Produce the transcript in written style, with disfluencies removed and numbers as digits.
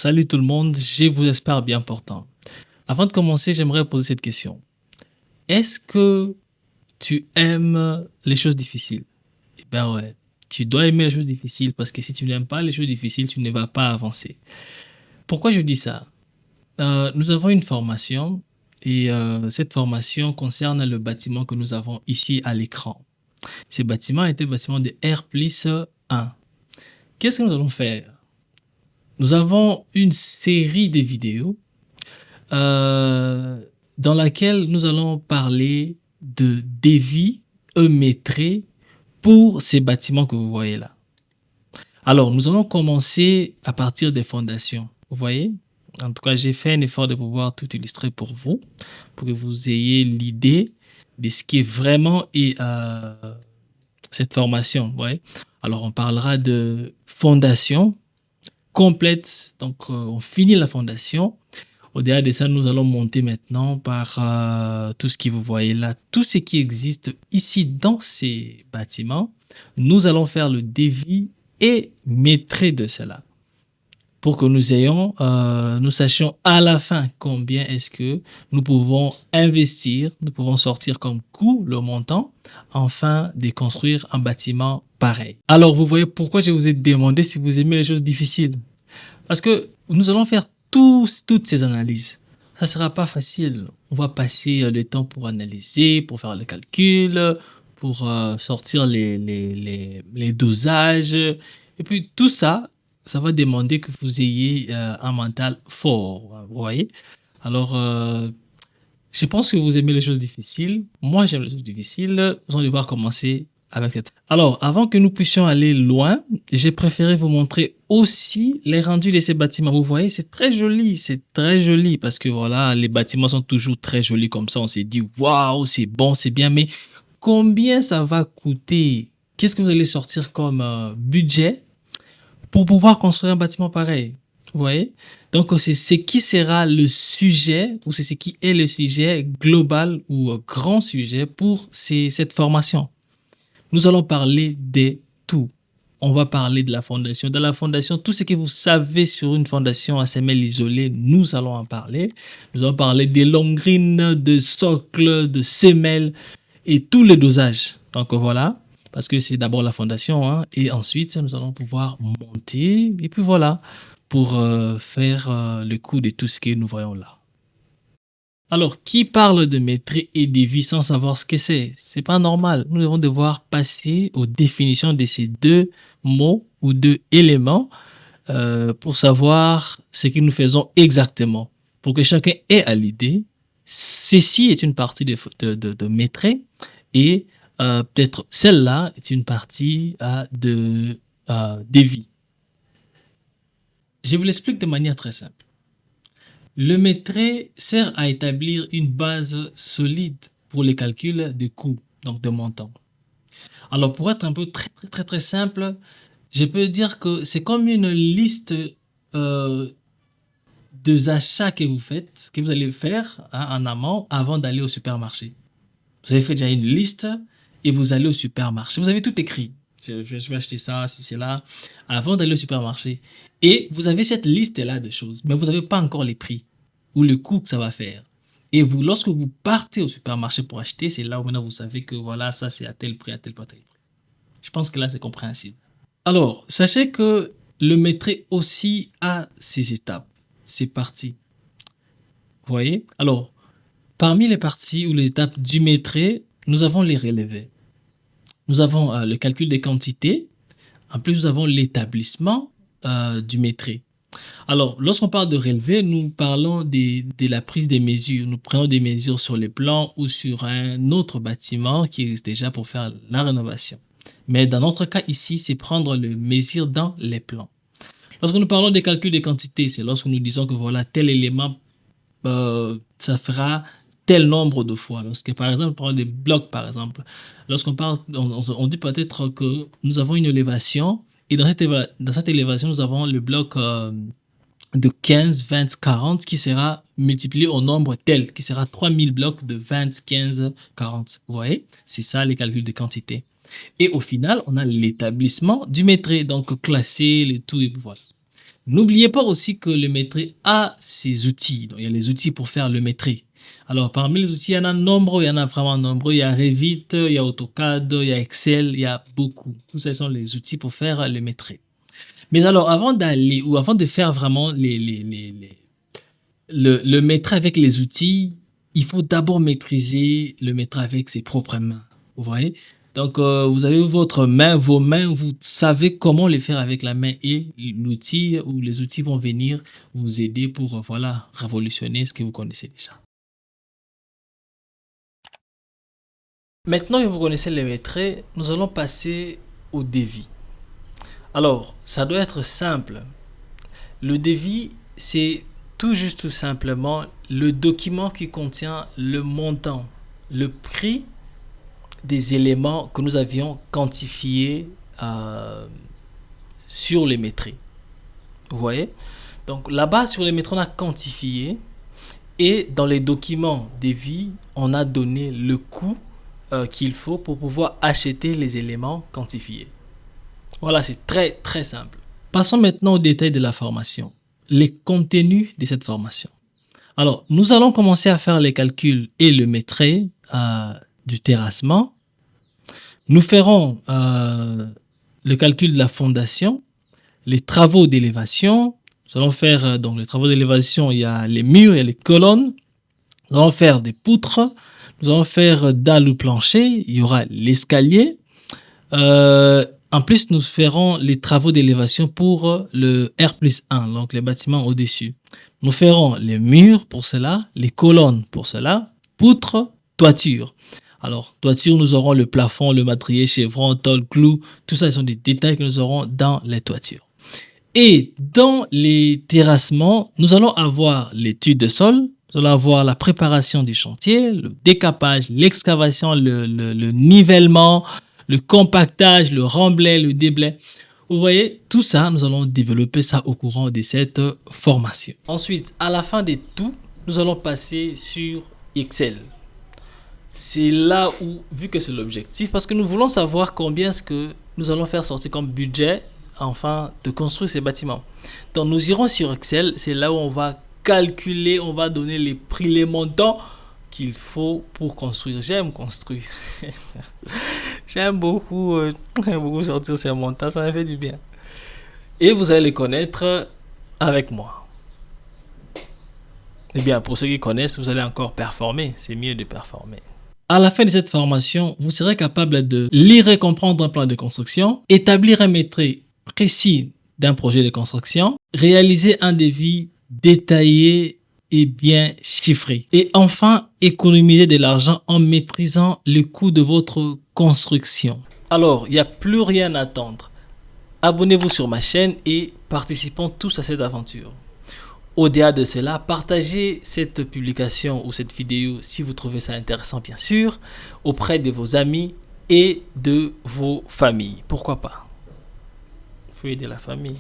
salut tout le monde, je vous espère bien portant. Avant de commencer, j'aimerais poser cette question. Est-ce que tu aimes les choses difficiles? Eh bien ouais, tu dois aimer les choses difficiles parce que si tu n'aimes pas les choses difficiles, tu ne vas pas avancer. Pourquoi je dis ça? Nous avons une formation et cette formation concerne le bâtiment que nous avons ici à l'écran. Ce bâtiment est un bâtiment de R+1. Qu'est-ce que nous allons faire? Nous avons une série de vidéos dans laquelle nous allons parler de devis métrés pour ces bâtiments que vous voyez là. Alors, nous allons commencer à partir des fondations. Vous voyez? En tout cas, j'ai fait un effort de pouvoir tout illustrer pour vous, pour que vous ayez l'idée de ce qui est vraiment cette formation. Vous voyez? Alors, on parlera de fondation complète. Donc, on finit la fondation. Au-delà de ça, nous allons monter maintenant par tout ce que vous voyez là, tout ce qui existe ici dans ces bâtiments. Nous allons faire le devis et maîtrise de cela pour que nous sachions à la fin combien est-ce que nous pouvons investir, nous pouvons sortir comme coût le montant afin de construire un bâtiment pareil. Alors, vous voyez pourquoi je vous ai demandé si vous aimez les choses difficiles. Parce que nous allons faire toutes ces analyses. Ça ne sera pas facile. On va passer le temps pour analyser, pour faire le calcul, pour sortir les dosages. Et puis tout ça, ça va demander que vous ayez un mental fort. Vous voyez? Alors, je pense que vous aimez les choses difficiles. Moi, j'aime les choses difficiles. Nous allons devoir commencer avec cette. Alors, avant que nous puissions aller loin, j'ai préféré vous montrer aussi les rendus de ces bâtiments. Vous voyez, c'est très joli parce que voilà, les bâtiments sont toujours très jolis comme ça. On s'est dit, waouh, c'est bon, c'est bien, mais combien ça va coûter? Qu'est-ce que vous allez sortir comme budget pour pouvoir construire un bâtiment pareil? Vous voyez? Donc, c'est ce qui sera le sujet, ou c'est ce qui est le sujet global ou grand sujet pour cette formation. Nous allons parler de tout. On va parler de la fondation. Dans la fondation, tout ce que vous savez sur une fondation à semelle isolée, nous allons en parler. Nous allons parler des longrines, de socles, de semelles et tous les dosages. Donc voilà, parce que c'est d'abord la fondation, hein, et ensuite nous allons pouvoir monter et puis voilà, pour faire le coup de tout ce que nous voyons là. Alors, qui parle de maîtrise et devis sans savoir ce que c'est? C'est pas normal. Nous devons devoir passer aux définitions de ces deux mots ou deux éléments pour savoir ce que nous faisons exactement. Pour que chacun ait à l'idée, ceci est une partie de maîtrise et peut-être celle-là est une partie de devis. Je vous l'explique de manière très simple. Le maîtrise sert à établir une base solide pour les calculs de coûts, donc de montants. Alors, pour être un peu très simple, je peux dire que c'est comme une liste des achats que vous faites, que vous allez faire en amont avant d'aller au supermarché. Vous avez fait déjà une liste et vous allez au supermarché. Vous avez tout écrit. Je vais acheter ça, si c'est là, avant d'aller au supermarché. Et vous avez cette liste-là de choses, mais vous n'avez pas encore les prix ou le coût que ça va faire. Et vous, lorsque vous partez au supermarché pour acheter, c'est là où maintenant vous savez que voilà, ça c'est à tel prix, à tel prix, à tel prix. Je pense que là c'est compréhensible. Alors, sachez que le maîtrise aussi a ses étapes, ses parties. Vous voyez? Alors, parmi les parties ou les étapes du maîtrise, nous avons les relevés. Nous avons le calcul des quantités. En plus, nous avons l'établissement du maîtrise. Alors, lorsqu'on parle de relevé, nous parlons de la prise des mesures. Nous prenons des mesures sur les plans ou sur un autre bâtiment qui existe déjà pour faire la rénovation. Mais dans notre cas ici, c'est prendre les mesures dans les plans. Lorsque nous parlons des calculs des quantités, c'est lorsque nous disons que voilà, tel élément, ça fera tel nombre de fois. Lorsque, par exemple, on prend des blocs, par exemple. Lorsqu'on parle, on dit peut-être que nous avons une élévation et dans cette élévation, nous avons le bloc de 15, 20, 40 qui sera multiplié au nombre tel, qui sera 3000 blocs de 20, 15, 40. Vous voyez? C'est ça les calculs de quantité. Et au final, on a l'établissement du maîtrise, donc classé, les tout, et voilà. N'oubliez pas aussi que le maîtrise a ses outils. Donc, il y a les outils pour faire le maîtrise. Alors, parmi les outils, il y en a nombreux, il y en a vraiment nombreux. Il y a Revit, il y a AutoCAD, il y a Excel, il y a beaucoup. Tous ces sont les outils pour faire le maîtrise. Mais alors, avant d'aller ou avant de faire vraiment le maîtrise avec les outils, il faut d'abord maîtriser le maîtrise avec ses propres mains. Vous voyez? Donc, vous avez vos mains, vous savez comment les faire avec la main et l'outil ou les outils vont venir vous aider pour, voilà, révolutionner ce que vous connaissez déjà. Maintenant que vous connaissez les maîtrises, nous allons passer au devis. Alors, ça doit être simple. Le devis, c'est tout juste tout simplement le document qui contient le montant, le prix des éléments que nous avions quantifiés sur les maîtrises. Vous voyez? Donc là-bas, sur les maîtrises, on a quantifié et dans les documents devis, on a donné le coût qu'il faut pour pouvoir acheter les éléments quantifiés. Voilà, c'est très très simple. Passons maintenant au détail de la formation. Les contenus de cette formation. Alors, nous allons commencer à faire les calculs et le maîtrise du terrassement. Nous ferons le calcul de la fondation, les travaux d'élévation. Nous allons faire donc les travaux d'élévation, il y a les murs, il y a les colonnes. Nous allons faire des poutres. Nous allons faire dalle ou plancher. Il y aura l'escalier. En plus, nous ferons les travaux d'élévation pour le R+1, donc les bâtiments au-dessus. Nous ferons les murs pour cela, les colonnes pour cela, poutres, toiture. Alors, toiture, nous aurons le plafond, le madrier, chevron, tôle, clou. Tout ça, ce sont des détails que nous aurons dans les toitures. Et dans les terrassements, nous allons avoir l'étude de sol, nous allons avoir la préparation du chantier, le décapage, l'excavation, le nivellement, le compactage, le remblai, le déblai. Vous voyez, tout ça, nous allons développer ça au courant de cette formation. Ensuite, à la fin de tout, nous allons passer sur Excel. C'est là où, vu que c'est l'objectif, parce que nous voulons savoir combien est-ce que nous allons faire sortir comme budget, enfin, de construire ces bâtiments. Donc, nous irons sur Excel, c'est là où on va calculer, on va donner les prix, les montants qu'il faut pour construire. J'aime construire. J'aime beaucoup sortir ces montants, ça me fait du bien. Et vous allez les connaître avec moi. Eh bien, pour ceux qui connaissent, vous allez encore performer. C'est mieux de performer. À la fin de cette formation, vous serez capable de lire et comprendre un plan de construction, établir un maîtrise précis d'un projet de construction, réaliser un devis détaillé et bien chiffré. Et enfin, économiser de l'argent en maîtrisant le coût de votre construction. Alors, il n'y a plus rien à attendre. Abonnez-vous sur ma chaîne et participons tous à cette aventure. Au-delà de cela, partagez cette publication ou cette vidéo si vous trouvez ça intéressant, bien sûr, auprès de vos amis et de vos familles. Pourquoi pas? Il faut aider la famille.